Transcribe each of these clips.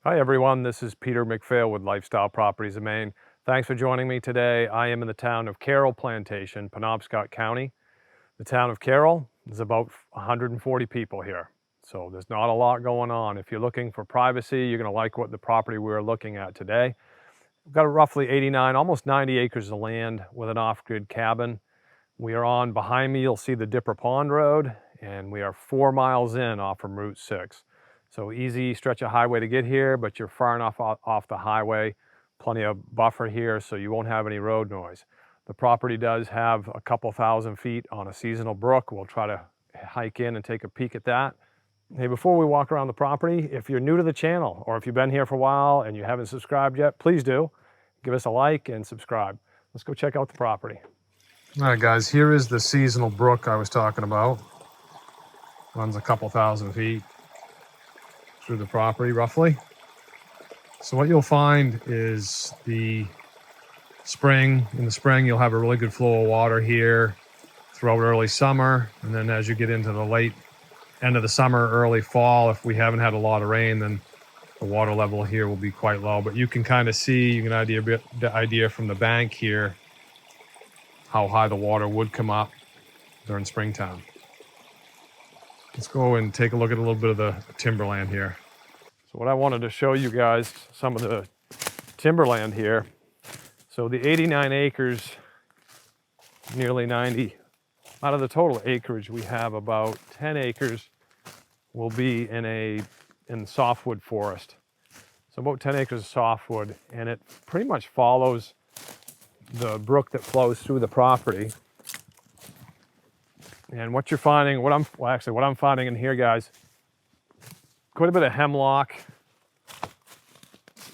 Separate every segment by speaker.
Speaker 1: Hi everyone, this is Peter McPhail with Lifestyle Properties of Maine. Thanks for joining me today. I am in the town of Carroll Plantation, Penobscot County. The town of Carroll is about 140 people here, so there's not a lot going on. If you're looking for privacy, you're going to like what the property we're looking at today. We've got roughly 89, almost 90 acres of land with an off-grid cabin. We are on, behind me you'll see the Dipper Pond Road, and we are 4 miles in off from Route 6. So easy stretch of highway to get here, but you're far enough off the highway. Plenty of buffer here, so you won't have any road noise. The property does have a couple thousand feet on a seasonal brook. We'll try to hike in and take a peek at that. Hey, before we walk around the property, if you're new to the channel or if you've been here for a while and you haven't subscribed yet, please do. Give us a like and subscribe. Let's go check out the property. All right, guys, here is the seasonal brook I was talking about. Runs a couple thousand feet through the property, roughly. So what you'll find is in the spring, you'll have a really good flow of water here throughout early summer. And then as you get into the late end of the summer, early fall, if we haven't had a lot of rain, then the water level here will be quite low. But you can kind of see, you can get the idea from the bank here, how high the water would come up during springtime. Let's go and take a look at a little bit of the timberland here. So what I wanted to show you guys, some of the timberland here. So the 89 acres, nearly 90, out of the total acreage we have, about 10 acres will be in softwood forest. So about 10 acres of softwood, and it pretty much follows the brook that flows through the property. And what you're finding, what I'm finding in here, guys, quite a bit of hemlock,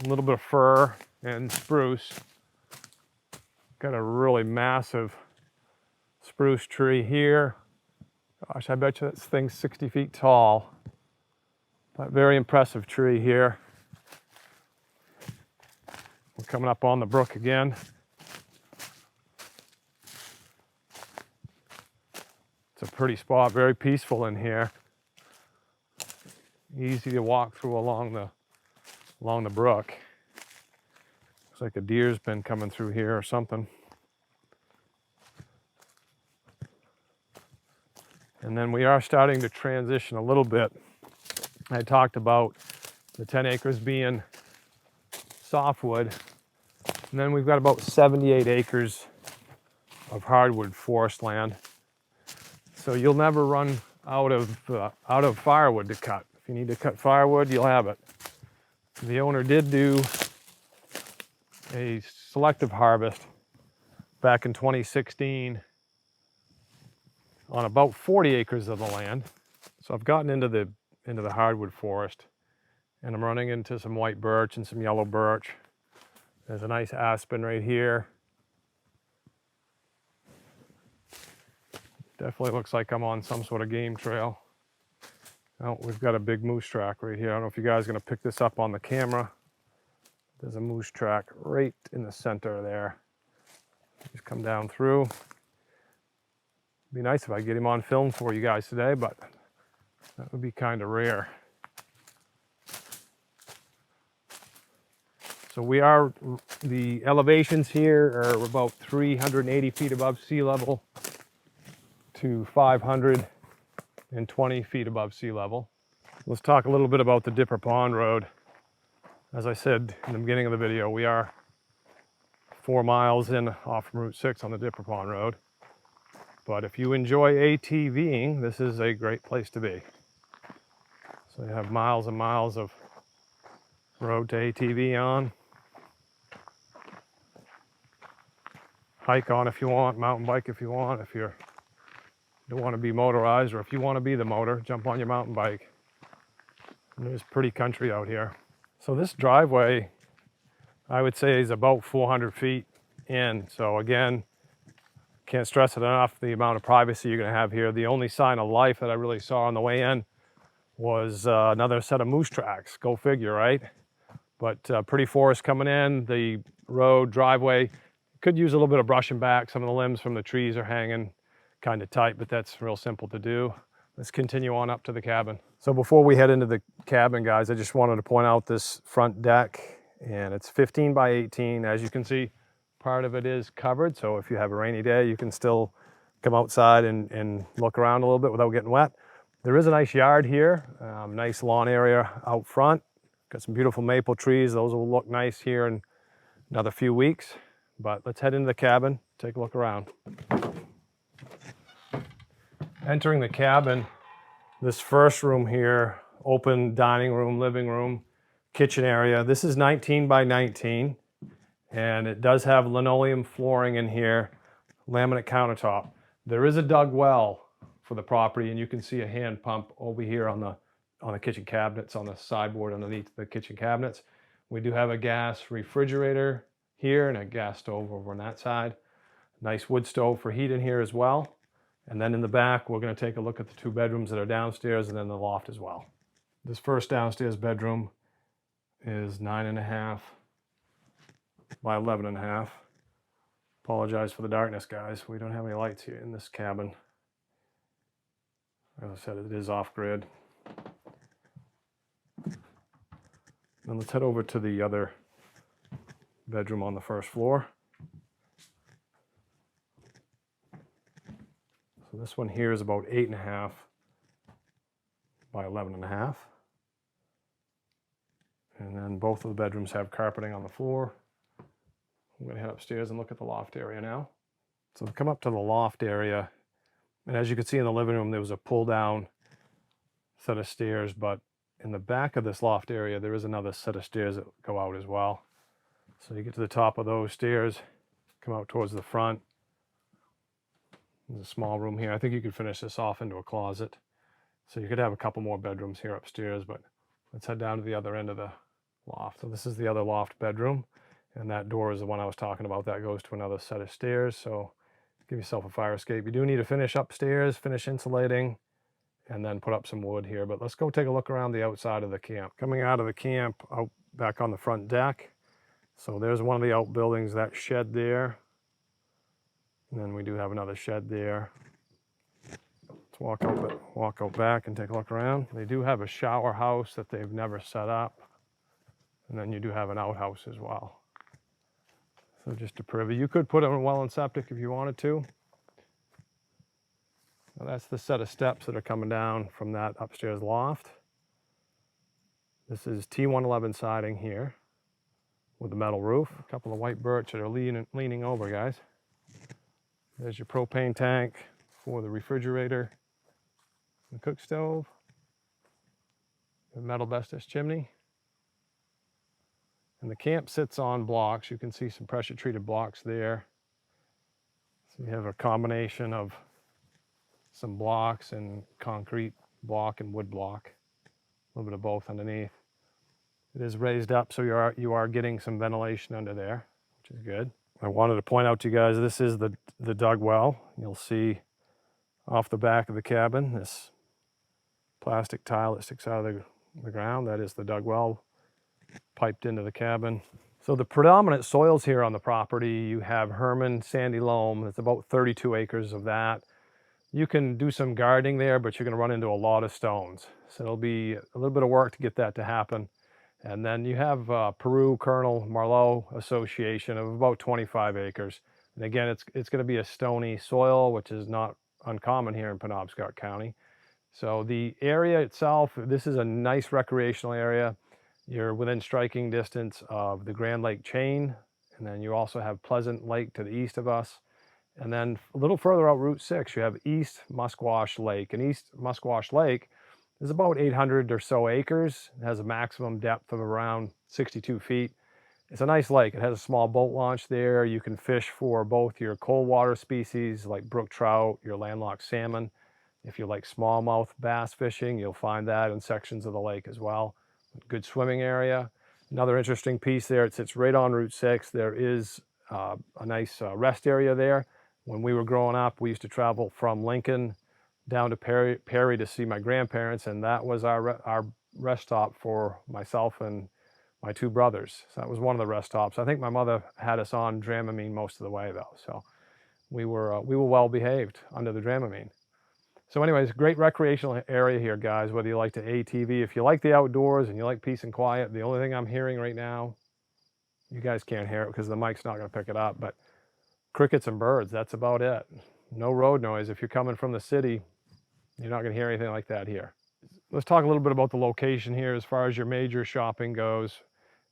Speaker 1: a little bit of fir and spruce. Got a really massive spruce tree here. Gosh, I bet you this thing's 60 feet tall. But very impressive tree here. We're coming up on the brook again. It's a pretty spot, very peaceful in here. Easy to walk through along the brook. Looks like a deer's been coming through here or something. And then we are starting to transition a little bit. I talked about the 10 acres being softwood, and then we've got about 78 acres of hardwood forest land. So you'll never run out of firewood to cut. If you need to cut firewood, you'll have it. The owner did do a selective harvest back in 2016 on about 40 acres of the land. So I've gotten into the hardwood forest, and I'm running into some white birch and some yellow birch. There's a nice aspen right here. Definitely looks like I'm on some sort of game trail. Oh, we've got a big moose track right here. I don't know if you guys are going to pick this up on the camera. There's a moose track right in the center there. Just come down through. It'd be nice if I get him on film for you guys today, but that would be kind of rare. So the elevations here are about 380 feet above sea level to 520 feet above sea level. Let's talk a little bit about the Dipper Pond Road. As I said in the beginning of the video, we are 4 miles in off from Route 6 on the Dipper Pond Road. But if you enjoy ATVing, this is a great place to be. So you have miles and miles of road to ATV on. Hike on if you want, mountain bike if you want, if you don't want to be motorized, or if you want to be the motor, jump on your mountain bike. And there's pretty country out here. So this driveway, I would say, is about 400 feet in. So again, can't stress it enough, the amount of privacy you're going to have here. The only sign of life that I really saw on the way in was another set of moose tracks. Go figure, right? But pretty forest coming in. The road, driveway, could use a little bit of brushing back. Some of the limbs from the trees are hanging kind of tight, but that's real simple to do. Let's continue on up to the cabin. So before we head into the cabin, guys, I just wanted to point out this front deck, and it's 15 by 18. As you can see, part of it is covered, so if you have a rainy day, you can still come outside and look around a little bit without getting wet. There is a nice yard here, nice lawn area out front. Got some beautiful maple trees. Those will look nice here in another few weeks. But let's head into the cabin, take a look around. Entering the cabin, this first room here, open dining room, living room, kitchen area. This is 19 by 19, and it does have linoleum flooring in here, laminate countertop. There is a dug well for the property, and you can see a hand pump over here on the kitchen cabinets, on the sideboard underneath the kitchen cabinets. We do have a gas refrigerator here and a gas stove over on that side. Nice wood stove for heat in here as well. And then in the back, we're going to take a look at the two bedrooms that are downstairs and then the loft as well. This first downstairs bedroom is 9.5 by 11.5. Apologize for the darkness, guys. We don't have any lights here in this cabin. As I said, it is off-grid. Then let's head over to the other bedroom on the first floor. So this one here is about 8.5 by 11.5. And then both of the bedrooms have carpeting on the floor. I'm going to head upstairs and look at the loft area now. So come up to the loft area, and as you can see in the living room, there was a pull-down set of stairs, but in the back of this loft area, there is another set of stairs that go out as well. So you get to the top of those stairs, come out towards the front. There's a small room here. I think you could finish this off into a closet. So you could have a couple more bedrooms here upstairs, but let's head down to the other end of the loft. So this is the other loft bedroom, and that door is the one I was talking about. That goes to another set of stairs, so give yourself a fire escape. You do need to finish upstairs, finish insulating, and then put up some wood here. But let's go take a look around the outside of the camp. Coming out of the camp, out back on the front deck. So there's one of the outbuildings, that shed there. And then we do have another shed there. Let's walk out back and take a look around. They do have a shower house that they've never set up. And then you do have an outhouse as well. So just a privy. You could put in a well and septic if you wanted to. Now that's the set of steps that are coming down from that upstairs loft. This is T111 siding here with the metal roof. A couple of white birch that are leaning over, guys. There's your propane tank for the refrigerator, the cook stove, the metal Vestas chimney. And the camp sits on blocks. You can see some pressure treated blocks there. So you have a combination of some blocks and concrete block and wood block, a little bit of both underneath. It is raised up, so you are getting some ventilation under there, which is good. I wanted to point out to you guys, this is the dug well. You'll see off the back of the cabin, this plastic tile that sticks out of the ground. That is the dug well piped into the cabin. So the predominant soils here on the property, you have Herman sandy loam. It's about 32 acres of that. You can do some gardening there, but you're going to run into a lot of stones. So it'll be a little bit of work to get that to happen. And then you have Peru Colonel Marlowe Association of about 25 acres. And again, it's going to be a stony soil, which is not uncommon here in Penobscot County. So the area itself, this is a nice recreational area. You're within striking distance of the Grand Lake chain. And then you also have Pleasant Lake to the east of us. And then a little further out Route 6, you have East Musquash Lake. And East Musquash Lake is about 800 or so acres. It has a maximum depth of around 62 feet. It's a nice lake. It has a small boat launch there. You can fish for both your cold water species like brook trout, your landlocked salmon. If you like smallmouth bass fishing, you'll find that in sections of the lake as well. Good swimming area. Another interesting piece there, it sits right on Route 6. There is a nice rest area there. When we were growing up, we used to travel from Lincoln down to Perry to see my grandparents, and that was our rest stop for myself and my two brothers. So that was one of the rest stops. I think my mother had us on Dramamine most of the way though, so we were well behaved under the Dramamine. So anyways, great recreational area here, guys, whether you like to ATV. If you like the outdoors and you like peace and quiet, the only thing I'm hearing right now, you guys can't hear it because the mic's not going to pick it up, but crickets and birds, that's about it. No road noise. If you're coming from the city, you're not going to hear anything like that here. Let's talk a little bit about the location here as far as your major shopping goes.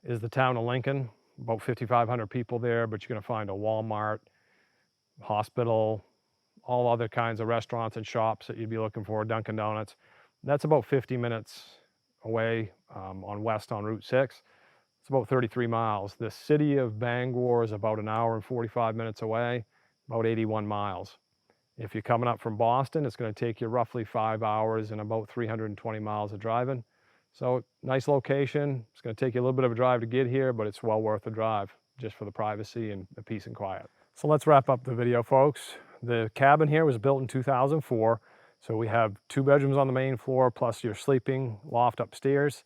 Speaker 1: Is the town of Lincoln, about 5,500 people there, but you're going to find a Walmart, hospital, all other kinds of restaurants and shops that you'd be looking for, Dunkin' Donuts. That's about 50 minutes away on west on Route 6. It's about 33 miles. The city of Bangor is about an hour and 45 minutes away, about 81 miles. If you're coming up from Boston, it's going to take you roughly 5 hours and about 320 miles of driving. So nice location. It's going to take you a little bit of a drive to get here, but it's well worth the drive just for the privacy and the peace and quiet. So let's wrap up the video, folks. The cabin here was built in 2004. So we have 2 bedrooms on the main floor plus your sleeping loft upstairs.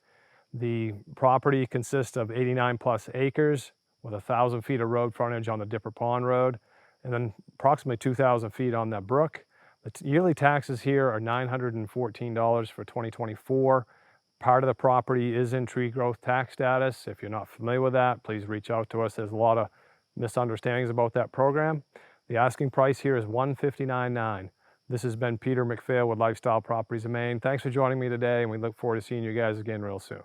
Speaker 1: The property consists of 89 plus acres with 1,000 feet of road frontage on the Dipper Pond Road, and then approximately 2,000 feet on that brook. The yearly taxes here are $914 for 2024. Part of the property is in tree growth tax status. If you're not familiar with that, please reach out to us. There's a lot of misunderstandings about that program. The asking price here is $159,900. This has been Peter McPhail with Lifestyle Properties of Maine. Thanks for joining me today, and we look forward to seeing you guys again real soon.